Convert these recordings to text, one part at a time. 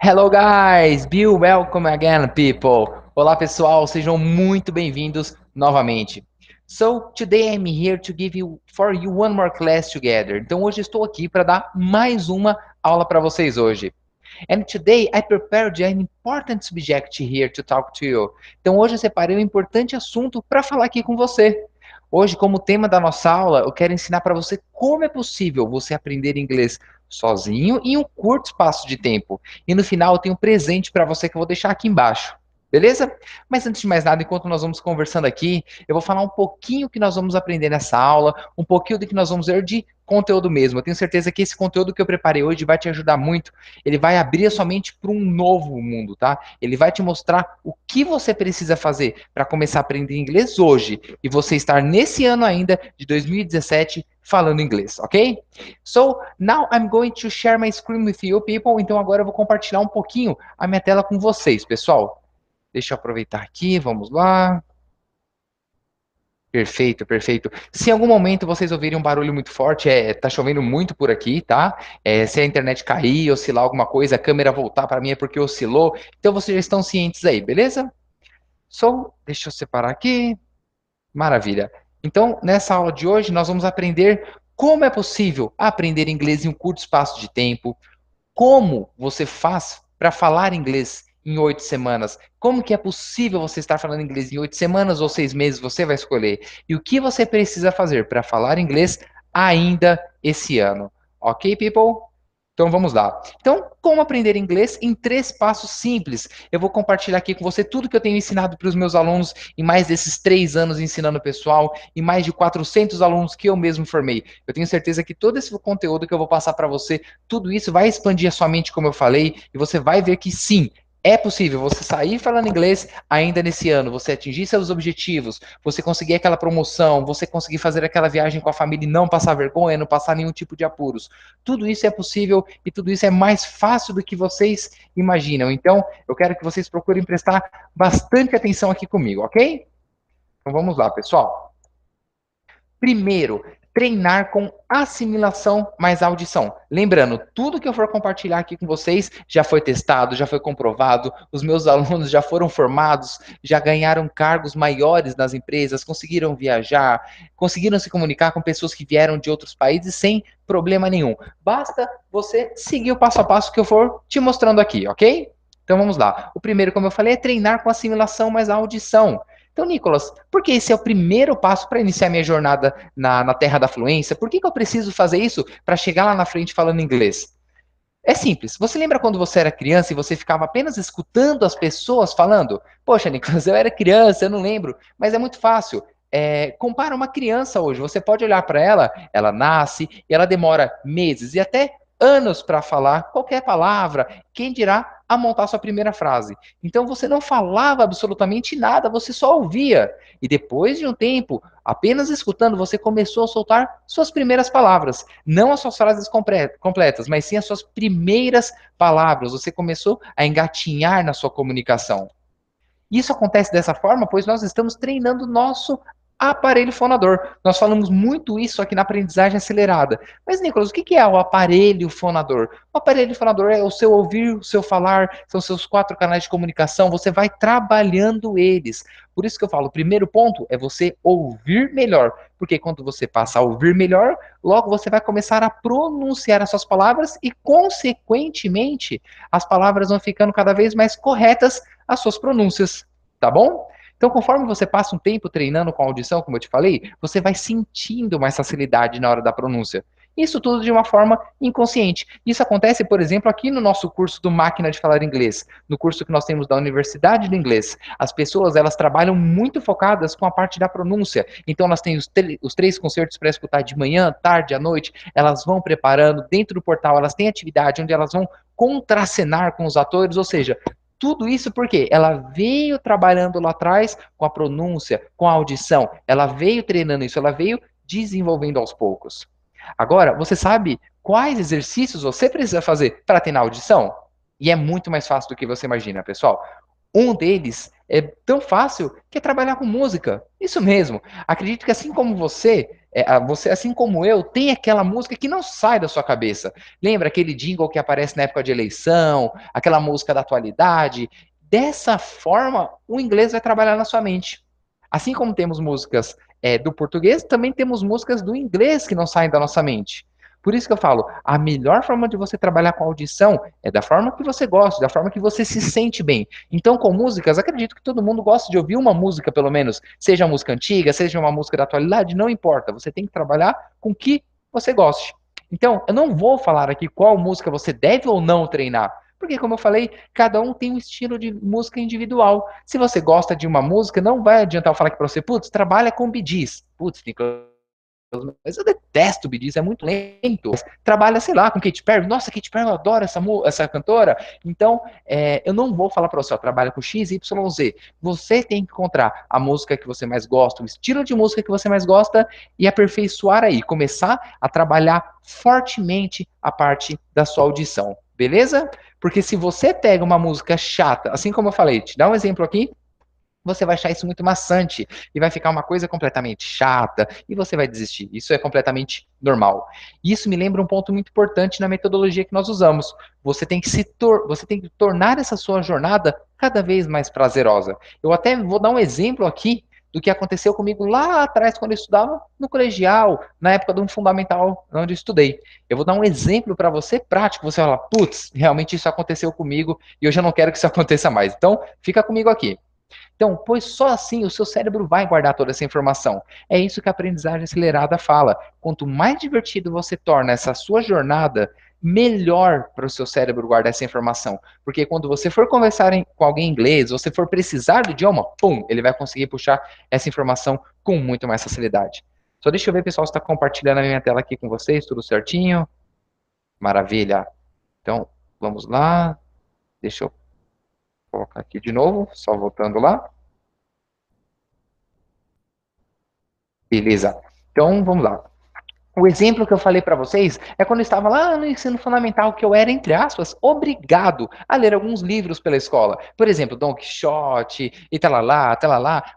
Hello guys, be welcome again people. Olá pessoal, sejam muito bem-vindos novamente. So today I'm here to give you for you one more class together. Então hoje estou aqui para dar mais uma aula para vocês hoje. And today I prepared an important subject here to talk to you. Então hoje eu separei um importante assunto para falar aqui com você. Hoje, como tema da nossa aula, eu quero ensinar para você como é possível você aprender inglês sozinho em um curto espaço de tempo. E no final eu tenho um presente para você que eu vou deixar aqui embaixo. Beleza? Mas antes de mais nada, enquanto nós vamos conversando aqui, eu vou falar um pouquinho que nós vamos aprender nessa aula, um pouquinho do que nós vamos ver de conteúdo mesmo. Eu tenho certeza que esse conteúdo que eu preparei hoje vai te ajudar muito. Ele vai abrir a sua mente para um novo mundo, tá? Ele vai te mostrar o que você precisa fazer para começar a aprender inglês hoje e você estar nesse ano ainda de 2017 falando inglês, ok? So, now I'm going to share my screen with you people. Então agora eu vou compartilhar um pouquinho a minha tela com vocês, pessoal. Deixa eu aproveitar aqui, vamos lá. Perfeito, perfeito. Se em algum momento vocês ouvirem um barulho muito forte, tá chovendo muito por aqui, tá? Se a internet cair, oscilar alguma coisa, a câmera voltar para mim é porque oscilou. Então vocês já estão cientes aí, beleza? So, deixa eu separar aqui. Maravilha. Então, nessa aula de hoje, nós vamos aprender como é possível aprender inglês em um curto espaço de tempo, como você faz para falar inglês em 8 semanas? Como que é possível você estar falando inglês em 8 semanas ou 6 meses? Você vai escolher. E o que você precisa fazer para falar inglês ainda esse ano? Ok, people? Então vamos lá. Então, como aprender inglês em 3 passos simples? Eu vou compartilhar aqui com você tudo que eu tenho ensinado para os meus alunos em mais desses 3 anos ensinando o pessoal, e mais de 400 alunos que eu mesmo formei. Eu tenho certeza que todo esse conteúdo que eu vou passar para você, tudo isso vai expandir a sua mente, como eu falei, e você vai ver que sim, é possível você sair falando inglês ainda nesse ano, você atingir seus objetivos, você conseguir aquela promoção, você conseguir fazer aquela viagem com a família e não passar vergonha, não passar nenhum tipo de apuros. Tudo isso é possível e tudo isso é mais fácil do que vocês imaginam. Então, eu quero que vocês procurem prestar bastante atenção aqui comigo, ok? Então vamos lá, pessoal. Primeiro, treinar com assimilação mais audição. Lembrando, tudo que eu for compartilhar aqui com vocês já foi testado, já foi comprovado, os meus alunos já foram formados, já ganharam cargos maiores nas empresas, conseguiram viajar, conseguiram se comunicar com pessoas que vieram de outros países sem problema nenhum. Basta você seguir o passo a passo que eu for te mostrando aqui, ok? Então vamos lá. O primeiro, como eu falei, é treinar com assimilação mais audição. Então, Nicolas, porque esse é o primeiro passo para iniciar minha jornada na terra da fluência? Por que eu preciso fazer isso para chegar lá na frente falando inglês? É simples. Você lembra quando você era criança e você ficava apenas escutando as pessoas falando? Poxa, Nicolas, eu era criança, eu não lembro. Mas é muito fácil. Compara uma criança hoje. Você pode olhar para ela, ela nasce e ela demora meses e até anos para falar qualquer palavra. Quem dirá a montar sua primeira frase? Então você não falava absolutamente nada, você só ouvia. E depois de um tempo, apenas escutando, você começou a soltar suas primeiras palavras. Não as suas frases completas, mas sim as suas primeiras palavras. Você começou a engatinhar na sua comunicação. Isso acontece dessa forma, pois nós estamos treinando o nosso aparelho fonador. Nós falamos muito isso aqui na aprendizagem acelerada. Mas, Nicolas, o que é o aparelho fonador? O aparelho fonador é o seu ouvir, o seu falar, são seus 4 canais de comunicação, você vai trabalhando eles. Por isso que eu falo, o primeiro ponto é você ouvir melhor, porque quando você passa a ouvir melhor, logo você vai começar a pronunciar as suas palavras e, consequentemente, as palavras vão ficando cada vez mais corretas as suas pronúncias, tá bom? Então, conforme você passa um tempo treinando com a audição, como eu te falei, você vai sentindo mais facilidade na hora da pronúncia. Isso tudo de uma forma inconsciente. Isso acontece, por exemplo, aqui no nosso curso do Máquina de Falar Inglês, no curso que nós temos da Universidade do Inglês. As pessoas, elas trabalham muito focadas com a parte da pronúncia. Então, elas têm os 3 concertos para escutar de manhã, tarde, à noite. Elas vão preparando dentro do portal, elas têm atividade onde elas vão contracenar com os atores, ou seja, tudo isso porque ela veio trabalhando lá atrás com a pronúncia, com a audição, ela veio treinando isso, ela veio desenvolvendo aos poucos. Agora, você sabe quais exercícios você precisa fazer para treinar a audição? E é muito mais fácil do que você imagina, pessoal. Um deles é tão fácil que é trabalhar com música. Isso mesmo. Acredito que assim como você, assim como eu, tem aquela música que não sai da sua cabeça. Lembra aquele jingle que aparece na época de eleição, aquela música da atualidade? Dessa forma, o inglês vai trabalhar na sua mente. Assim como temos músicas do português, também temos músicas do inglês que não saem da nossa mente. Por isso que eu falo, a melhor forma de você trabalhar com audição é da forma que você gosta, da forma que você se sente bem. Então, com músicas, acredito que todo mundo gosta de ouvir uma música, pelo menos, seja uma música antiga, seja uma música da atualidade, não importa. Você tem que trabalhar com o que você goste. Então, eu não vou falar aqui qual música você deve ou não treinar, porque, como eu falei, cada um tem um estilo de música individual. Se você gosta de uma música, não vai adiantar eu falar aqui para você, putz, trabalha com Bee Gees. Putz, Nicolas, mas eu detesto o Bee Gees, é muito lento. Trabalha, sei lá, com Katy Perry. Nossa, Katy Perry, eu adoro essa cantora. Então, eu não vou falar para você, ó, trabalha com X, Y, Z. Você tem que encontrar a música que você mais gosta, o estilo de música que você mais gosta e aperfeiçoar aí. Começar a trabalhar fortemente a parte da sua audição. Beleza? Porque se você pega uma música chata, assim como eu falei, te dá um exemplo aqui, você vai achar isso muito maçante e vai ficar uma coisa completamente chata e você vai desistir. Isso é completamente normal. Isso me lembra um ponto muito importante na metodologia que nós usamos. Você tem que tornar essa sua jornada cada vez mais prazerosa. Eu até vou dar um exemplo aqui do que aconteceu comigo lá atrás quando eu estudava no colegial, na época do fundamental onde eu estudei. Eu vou dar um exemplo para você prático. Você vai falar, putz, realmente isso aconteceu comigo e eu já não quero que isso aconteça mais. Então, fica comigo aqui. Então, pois só assim o seu cérebro vai guardar toda essa informação. É isso que a aprendizagem acelerada fala. Quanto mais divertido você torna essa sua jornada, melhor para o seu cérebro guardar essa informação. Porque quando você for conversar com alguém em inglês, você for precisar do idioma, pum, ele vai conseguir puxar essa informação com muito mais facilidade. Só deixa eu ver, pessoal, se está compartilhando a minha tela aqui com vocês, tudo certinho? Maravilha. Então, vamos lá. Deixa eu colocar aqui de novo, só voltando lá. Beleza. Então, vamos lá. O exemplo que eu falei para vocês é quando eu estava lá no ensino fundamental, que eu era, entre aspas, obrigado a ler alguns livros pela escola. Por exemplo, Don Quixote e talalá,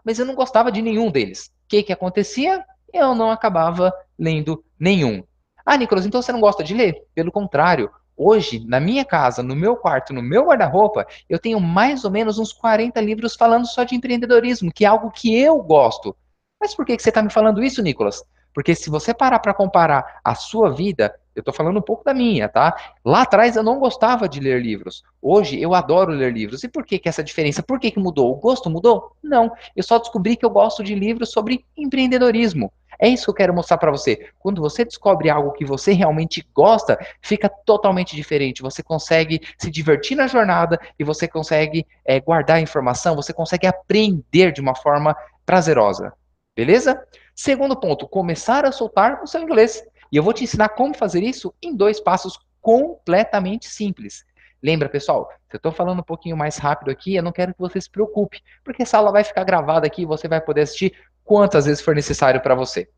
mas eu não gostava de nenhum deles. O que que acontecia? Eu não acabava lendo nenhum. Ah, Nicolas, então você não gosta de ler? Pelo contrário, hoje, na minha casa, no meu quarto, no meu guarda-roupa, eu tenho mais ou menos uns 40 livros falando só de empreendedorismo, que é algo que eu gosto. Mas por que que você está me falando isso, Nicolas? Porque se você parar para comparar a sua vida, eu estou falando um pouco da minha, tá? Lá atrás eu não gostava de ler livros. Hoje eu adoro ler livros. E por que que essa diferença? Por que que mudou? O gosto mudou? Não. Eu só descobri que eu gosto de livros sobre empreendedorismo. É isso que eu quero mostrar para você. Quando você descobre algo que você realmente gosta, fica totalmente diferente. Você consegue se divertir na jornada e você consegue guardar informação, você consegue aprender de uma forma prazerosa. Beleza? Segundo ponto, começar a soltar o seu inglês. E eu vou te ensinar como fazer isso em 2 passos completamente simples. Lembra, pessoal, se eu estou falando um pouquinho mais rápido aqui, eu não quero que você se preocupe, porque essa aula vai ficar gravada aqui e você vai poder assistir quantas vezes for necessário para você.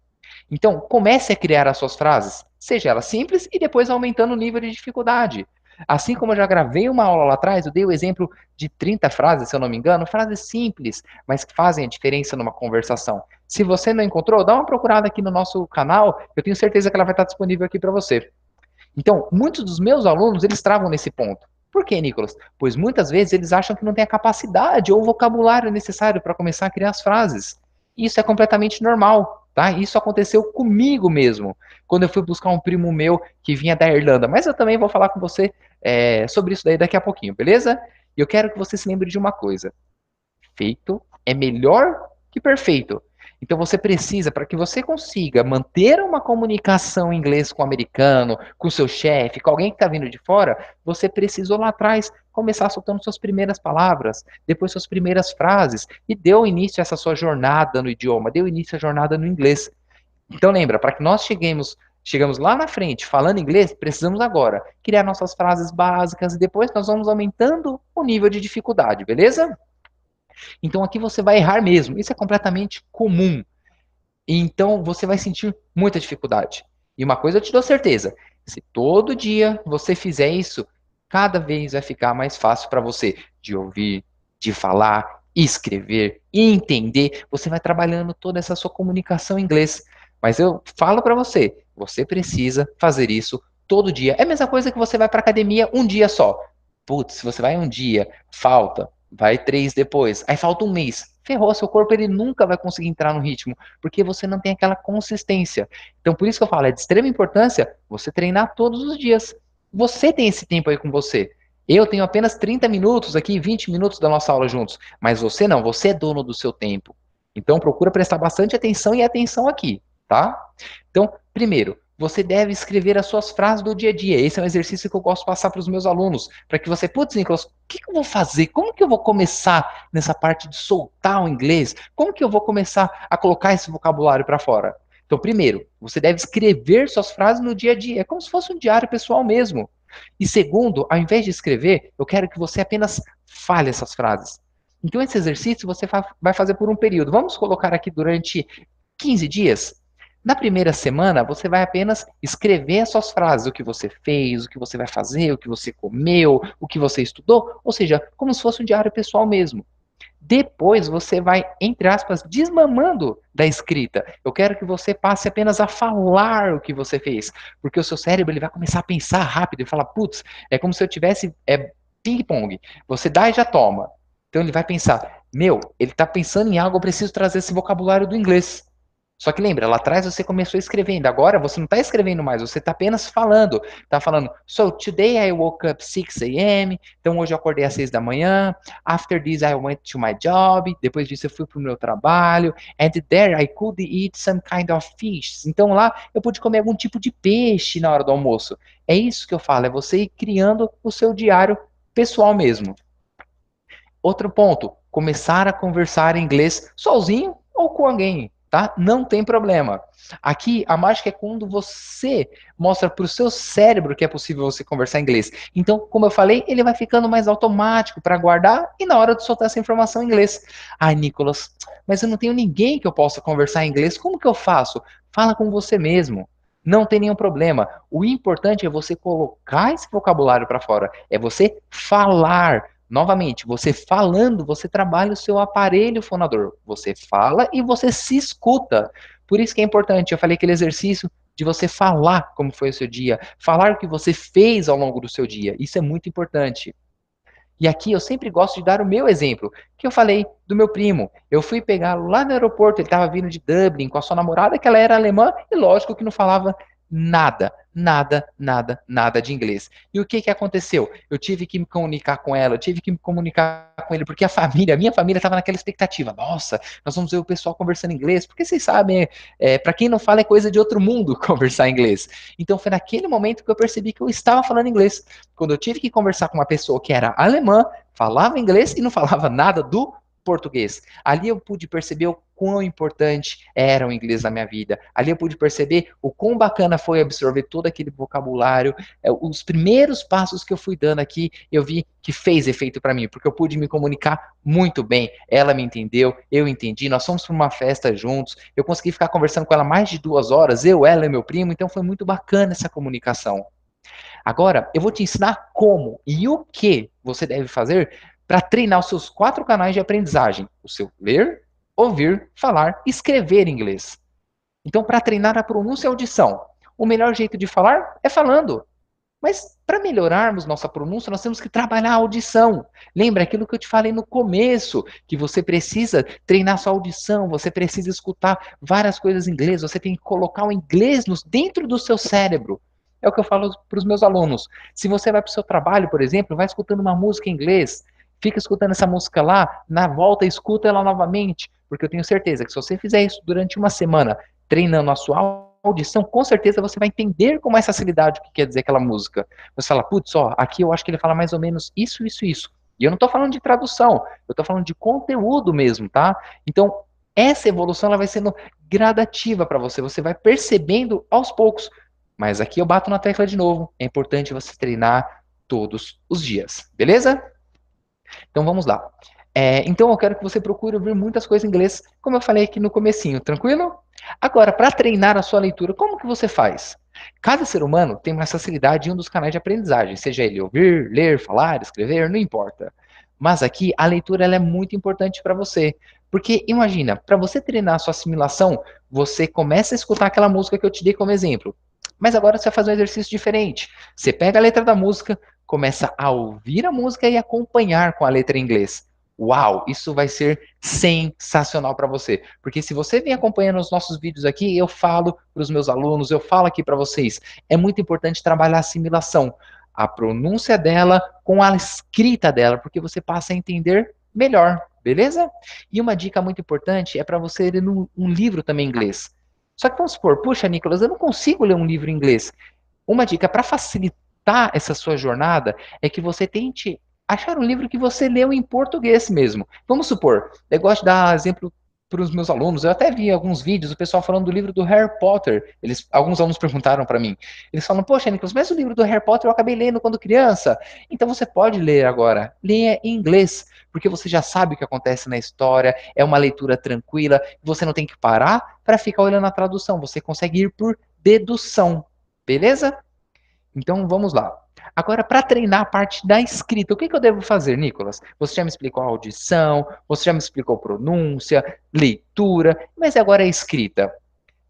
Então, comece a criar as suas frases, seja elas simples e depois aumentando o nível de dificuldade. Assim como eu já gravei uma aula lá atrás, eu dei o exemplo de 30 frases, se eu não me engano, frases simples, mas que fazem a diferença numa conversação. Se você não encontrou, dá uma procurada aqui no nosso canal, eu tenho certeza que ela vai estar disponível aqui para você. Então, muitos dos meus alunos, eles travam nesse ponto. Por quê, Nicolas? Pois muitas vezes eles acham que não tem a capacidade ou o vocabulário necessário para começar a criar as frases. Isso é completamente normal, tá? Isso aconteceu comigo mesmo, quando eu fui buscar um primo meu que vinha da Irlanda. Mas eu também vou falar com você sobre isso daí daqui a pouquinho, beleza? E eu quero que você se lembre de uma coisa feito é melhor que perfeito. Então você precisa, para que você consiga manter uma comunicação em inglês com o americano, com o seu chefe, com alguém que está vindo de fora, você precisou lá atrás começar soltando suas primeiras palavras, depois suas primeiras frases, e deu início a essa sua jornada no idioma, deu início à jornada no inglês. Então lembra, para que nós chegamos lá na frente falando inglês, precisamos agora criar nossas frases básicas e depois nós vamos aumentando o nível de dificuldade, beleza? Então aqui você vai errar mesmo. Isso é completamente comum. Então você vai sentir muita dificuldade. E uma coisa eu te dou certeza: se todo dia você fizer isso, cada vez vai ficar mais fácil para você de ouvir, de falar escrever, entender, você vai trabalhando toda essa sua comunicação em inglês. Mas eu falo para você, você precisa fazer isso todo dia. É a mesma coisa que você vai para academia um dia só. Putz, se você vai um dia, falta, vai 3 depois, aí falta um mês. Ferrou, seu corpo ele nunca vai conseguir entrar no ritmo, porque você não tem aquela consistência. Então, por isso que eu falo, é de extrema importância você treinar todos os dias. Você tem esse tempo aí com você. Eu tenho apenas 30 minutos aqui, 20 minutos da nossa aula juntos, mas você não, você é dono do seu tempo. Então, procura prestar bastante atenção e atenção aqui, tá? Então, primeiro, você deve escrever as suas frases do dia a dia. Esse é um exercício que eu gosto de passar para os meus alunos, para que você, putz, Nicolas, o que eu vou fazer? Como que eu vou começar nessa parte de soltar o inglês? Como que eu vou começar a colocar esse vocabulário para fora? Então, primeiro, você deve escrever suas frases no dia a dia. É como se fosse um diário pessoal mesmo. E segundo, ao invés de escrever, eu quero que você apenas fale essas frases. Então, esse exercício você vai fazer por um período. Vamos colocar aqui durante 15 dias. Na primeira semana, você vai apenas escrever as suas frases, o que você fez, o que você vai fazer, o que você comeu, o que você estudou, ou seja, como se fosse um diário pessoal mesmo. Depois você vai, entre aspas, desmamando da escrita. Eu quero que você passe apenas a falar o que você fez, porque o seu cérebro ele vai começar a pensar rápido e falar, putz, é como se eu tivesse ping-pong. Você dá e já toma. Então ele vai pensar, meu, ele está pensando em algo, eu preciso trazer esse vocabulário do inglês. Só que lembra, lá atrás você começou escrevendo, agora você não está escrevendo mais, você está apenas falando. Está falando, so today I woke up 6 a.m., então hoje eu acordei às 6 da manhã, after this I went to my job, depois disso eu fui para o meu trabalho, and there I could eat some kind of fish. Então lá eu pude comer algum tipo de peixe na hora do almoço. É isso que eu falo, é você ir criando o seu diário pessoal mesmo. Outro ponto, começar a conversar em inglês sozinho ou com alguém, tá? Não tem problema. Aqui, a mágica é quando você mostra para o seu cérebro que é possível você conversar em inglês. Então, como eu falei, ele vai ficando mais automático para guardar e na hora de soltar essa informação em inglês. Ai, Nicolas, mas eu não tenho ninguém que eu possa conversar em inglês. Como que eu faço? Fala com você mesmo. Não tem nenhum problema. O importante é você colocar esse vocabulário para fora. É você falar. Novamente, você falando, você trabalha o seu aparelho fonador. Você fala e você se escuta. Por isso que é importante, eu falei aquele exercício de você falar como foi o seu dia, falar o que você fez ao longo do seu dia. Isso é muito importante. E aqui eu sempre gosto de dar o meu exemplo, que eu falei do meu primo. Eu fui pegá-lo lá no aeroporto, ele estava vindo de Dublin com a sua namorada, que ela era alemã, e lógico que não falava nada, nada, nada, nada de inglês. E o que que aconteceu? Eu tive que me comunicar com ela, eu tive que me comunicar com ele, porque a minha família estava naquela expectativa. Nossa, nós vamos ver o pessoal conversando inglês, porque vocês sabem, para quem não fala é coisa de outro mundo conversar inglês. Então foi naquele momento que eu percebi que eu estava falando inglês. Quando eu tive que conversar com uma pessoa que era alemã, falava inglês e não falava nada do português. Ali eu pude perceber o quão importante era o inglês na minha vida. Ali eu pude perceber o quão bacana foi absorver todo aquele vocabulário. Os primeiros passos que eu fui dando aqui, eu vi que fez efeito para mim, porque eu pude me comunicar muito bem. Ela me entendeu, eu entendi. Nós fomos para uma festa juntos. Eu consegui ficar conversando com ela mais de 2 horas, eu, ela e meu primo. Então foi muito bacana essa comunicação. Agora, eu vou te ensinar como e o que você deve fazer para treinar os seus 4 canais de aprendizagem: o seu ler, ouvir, falar e escrever em inglês. Então, para treinar a pronúncia e a audição, o melhor jeito de falar é falando. Mas para melhorarmos nossa pronúncia, nós temos que trabalhar a audição. Lembra aquilo que eu te falei no começo, que você precisa treinar sua audição, você precisa escutar várias coisas em inglês, você tem que colocar o inglês dentro do seu cérebro. É o que eu falo para os meus alunos. Se você vai para o seu trabalho, por exemplo, vai escutando uma música em inglês, fica escutando essa música lá, na volta escuta ela novamente, porque eu tenho certeza que se você fizer isso durante uma semana, treinando a sua audição, com certeza você vai entender com mais facilidade o que quer dizer aquela música. Você fala, putz, ó, aqui eu acho que ele fala mais ou menos isso, isso, isso. E eu não estou falando de tradução, eu estou falando de conteúdo mesmo, tá? Então, essa evolução ela vai sendo gradativa para você, você vai percebendo aos poucos. Mas aqui eu bato na tecla de novo, é importante você treinar todos os dias, beleza? Então vamos lá. Então eu quero que você procure ouvir muitas coisas em inglês, como eu falei aqui no comecinho, tranquilo? Agora, para treinar a sua leitura, como que você faz? Cada ser humano tem mais facilidade em um dos canais de aprendizagem, seja ele ouvir, ler, falar, escrever, não importa. Mas aqui a leitura ela é muito importante para você. Porque imagina, para você treinar a sua assimilação, você começa a escutar aquela música que eu te dei como exemplo. Mas agora você vai fazer um exercício diferente. Você pega a letra da música, começa a ouvir a música e acompanhar com a letra em inglês. Uau, isso vai ser sensacional para você. Porque se você vem acompanhando os nossos vídeos aqui, eu falo para os meus alunos, eu falo aqui para vocês, é muito importante trabalhar a assimilação, a pronúncia dela com a escrita dela, porque você passa a entender melhor, beleza? E uma dica muito importante é para você ler um livro também em inglês. Só que vamos supor, puxa, Nicolas, eu não consigo ler um livro em inglês. Uma dica para facilitar essa sua jornada é que você tente achar um livro que você leu em português mesmo. Vamos supor, eu gosto de dar exemplo para os meus alunos. Eu até vi alguns vídeos o pessoal falando do livro do Harry Potter. Alguns alunos perguntaram para mim. Eles falam: poxa, Nicolas, mas o livro do Harry Potter eu acabei lendo quando criança. Então você pode ler agora. Leia em inglês, porque você já sabe o que acontece na história. É uma leitura tranquila. Você não tem que parar para ficar olhando a tradução. Você consegue ir por dedução. Beleza? Então vamos lá. Agora, para treinar a parte da escrita, o que eu devo fazer, Nicolas? Você já me explicou a audição, você já me explicou pronúncia, leitura, mas agora a escrita.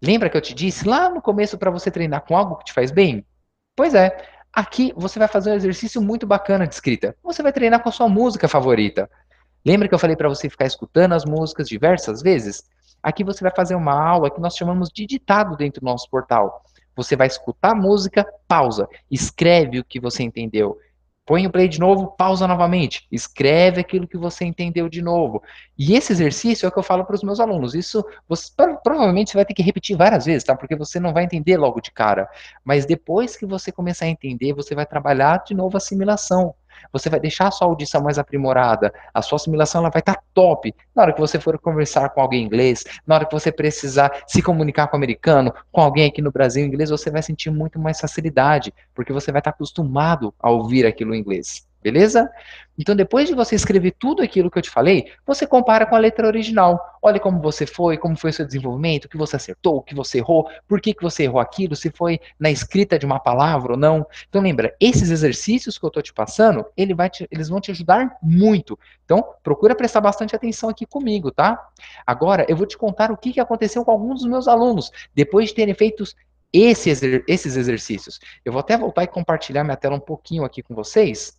Lembra que eu te disse lá no começo para você treinar com algo que te faz bem? Pois é, aqui você vai fazer um exercício muito bacana de escrita. Você vai treinar com a sua música favorita. Lembra que eu falei para você ficar escutando as músicas diversas vezes? Aqui você vai fazer uma aula que nós chamamos de ditado dentro do nosso portal. Você vai escutar a música, pausa, escreve o que você entendeu. Põe o play de novo, pausa novamente, escreve aquilo que você entendeu de novo. E esse exercício é o que eu falo para os meus alunos. Isso provavelmente você vai ter que repetir várias vezes, tá? Porque você não vai entender logo de cara. Mas depois que você começar a entender, você vai trabalhar de novo a assimilação. Você vai deixar a sua audição mais aprimorada, a sua assimilação ela vai estar top. Na hora que você for conversar com alguém em inglês, na hora que você precisar se comunicar com um americano, com alguém aqui no Brasil em inglês, você vai sentir muito mais facilidade, porque você vai estar acostumado a ouvir aquilo em inglês. Beleza? Então, depois de você escrever tudo aquilo que eu te falei, você compara com a letra original. Olha como você foi, como foi o seu desenvolvimento, o que você acertou, o que você errou, por que você errou aquilo, se foi na escrita de uma palavra ou não. Então, lembra, esses exercícios que eu estou te passando, eles vão te ajudar muito. Então, procura prestar bastante atenção aqui comigo, tá? Agora, eu vou te contar o que aconteceu com alguns dos meus alunos, depois de terem feito esses exercícios. Eu vou até voltar e compartilhar minha tela um pouquinho aqui com vocês.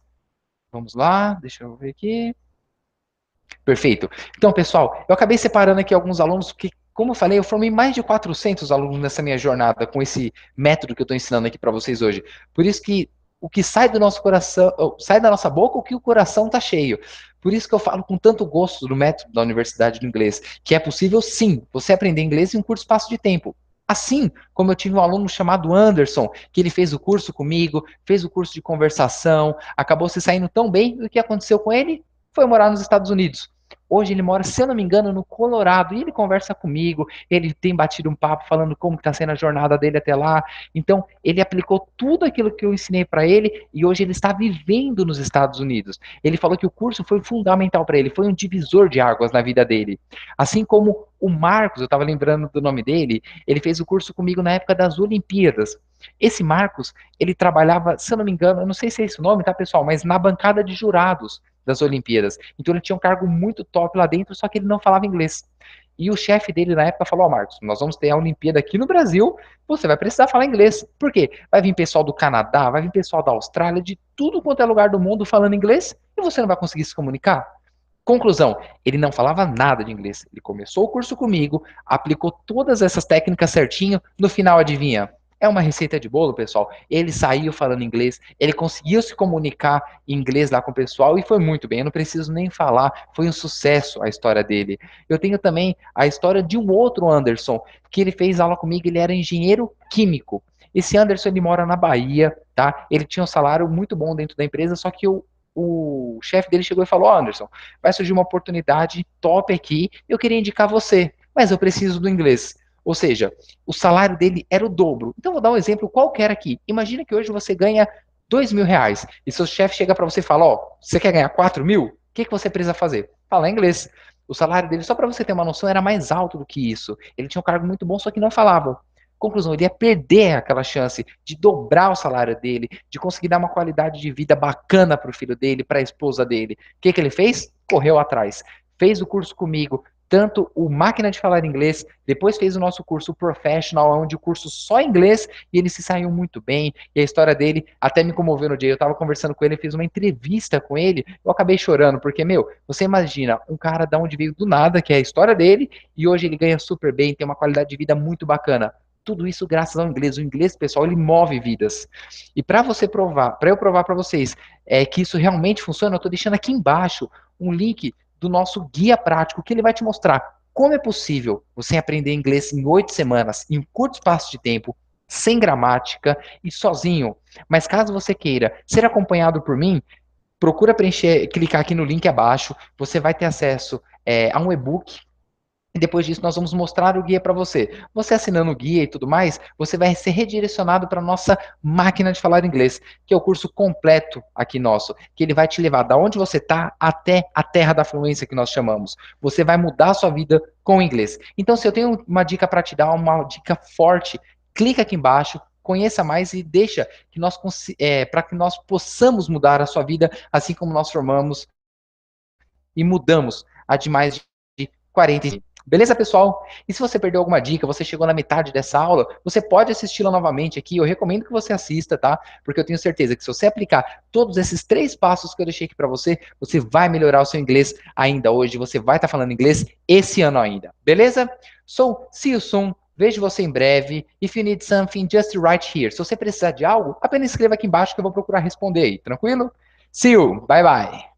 Vamos lá, deixa eu ver aqui. Perfeito. Então, pessoal, eu acabei separando aqui alguns alunos, porque, como eu falei, eu formei mais de 400 alunos nessa minha jornada com esse método que eu estou ensinando aqui para vocês hoje. Por isso que o que sai do nosso coração, sai da nossa boca, o que o coração está cheio. Por isso que eu falo com tanto gosto do método da Universidade do Inglês, que é possível, sim, você aprender inglês em um curto espaço de tempo. Assim como eu tive um aluno chamado Anderson, que ele fez o curso comigo, fez o curso de conversação, acabou se saindo tão bem, e o que aconteceu com ele? Foi morar nos Estados Unidos. Hoje ele mora, se eu não me engano, no Colorado, e ele conversa comigo, ele tem batido um papo falando como está sendo a jornada dele até lá. Então, ele aplicou tudo aquilo que eu ensinei para ele e hoje ele está vivendo nos Estados Unidos. Ele falou que o curso foi fundamental para ele, foi um divisor de águas na vida dele. Assim como o Marcos, eu estava lembrando do nome dele, ele fez o curso comigo na época das Olimpíadas. Esse Marcos, ele trabalhava, se eu não me engano, eu não sei se é esse o nome, tá, pessoal, mas na bancada de jurados das Olimpíadas. Então ele tinha um cargo muito top lá dentro, só que ele não falava inglês. E o chefe dele na época falou: Ó, Marcos, nós vamos ter a Olimpíada aqui no Brasil, você vai precisar falar inglês. Por quê? Vai vir pessoal do Canadá, vai vir pessoal da Austrália, de tudo quanto é lugar do mundo falando inglês, e você não vai conseguir se comunicar? Conclusão, ele não falava nada de inglês. Ele começou o curso comigo, aplicou todas essas técnicas certinho, no final, adivinha? É uma receita de bolo, pessoal. Ele saiu falando inglês, ele conseguiu se comunicar em inglês lá com o pessoal e foi muito bem. Eu não preciso nem falar, foi um sucesso a história dele. Eu tenho também a história de um outro Anderson, que ele fez aula comigo, ele era engenheiro químico. Esse Anderson, ele mora na Bahia, tá? Ele tinha um salário muito bom dentro da empresa, só que o chefe dele chegou e falou: oh, Anderson, vai surgir uma oportunidade top aqui, eu queria indicar você, mas eu preciso do inglês. Ou seja, o salário dele era o dobro. Então, vou dar um exemplo qualquer aqui. Imagina que hoje você ganha R$ 2.000 e seu chefe chega para você e fala: ó, oh, você quer ganhar 4.000? O que você precisa fazer? Falar inglês. O salário dele, só para você ter uma noção, era mais alto do que isso. Ele tinha um cargo muito bom, só que não falava. Conclusão, ele ia perder aquela chance de dobrar o salário dele, de conseguir dar uma qualidade de vida bacana para o filho dele, para a esposa dele. O que, que ele fez? Correu atrás. Fez o curso comigo, tanto o Máquina de Falar Inglês, depois fez o nosso curso Professional, onde o curso só inglês, e ele se saiu muito bem, e a história dele até me comoveu no dia, eu estava conversando com ele, fiz uma entrevista com ele, eu acabei chorando, porque, meu, você imagina, um cara da onde veio do nada, que é a história dele, e hoje ele ganha super bem, tem uma qualidade de vida muito bacana. Tudo isso graças ao inglês. O inglês, pessoal, ele move vidas. E para você provar, para eu provar para vocês que isso realmente funciona, eu estou deixando aqui embaixo um link do nosso guia prático, que ele vai te mostrar como é possível você aprender inglês em 8 semanas, em um curto espaço de tempo, sem gramática e sozinho. Mas caso você queira ser acompanhado por mim, procura preencher, clicar aqui no link abaixo, você vai ter acesso a um e-book. E depois disso, nós vamos mostrar o guia para você. Você assinando o guia e tudo mais, você vai ser redirecionado para a nossa máquina de falar inglês, que é o curso completo aqui nosso, que ele vai te levar da onde você está até a terra da fluência que nós chamamos. Você vai mudar a sua vida com o inglês. Então, se eu tenho uma dica para te dar, uma dica forte, clica aqui embaixo, conheça mais e deixa que nós para que nós possamos mudar a sua vida, assim como nós formamos e mudamos a de mais de 40. Beleza, pessoal? E se você perdeu alguma dica, você chegou na metade dessa aula, você pode assisti-la novamente aqui. Eu recomendo que você assista, tá? Porque eu tenho certeza que se você aplicar todos esses 3 passos que eu deixei aqui para você, você vai melhorar o seu inglês ainda hoje. Você vai estar falando inglês esse ano ainda. Beleza? So, see you soon. Vejo você em breve. If you need something, just write here. Se você precisar de algo, apenas escreva aqui embaixo que eu vou procurar responder aí. Tranquilo? See you. Bye, bye.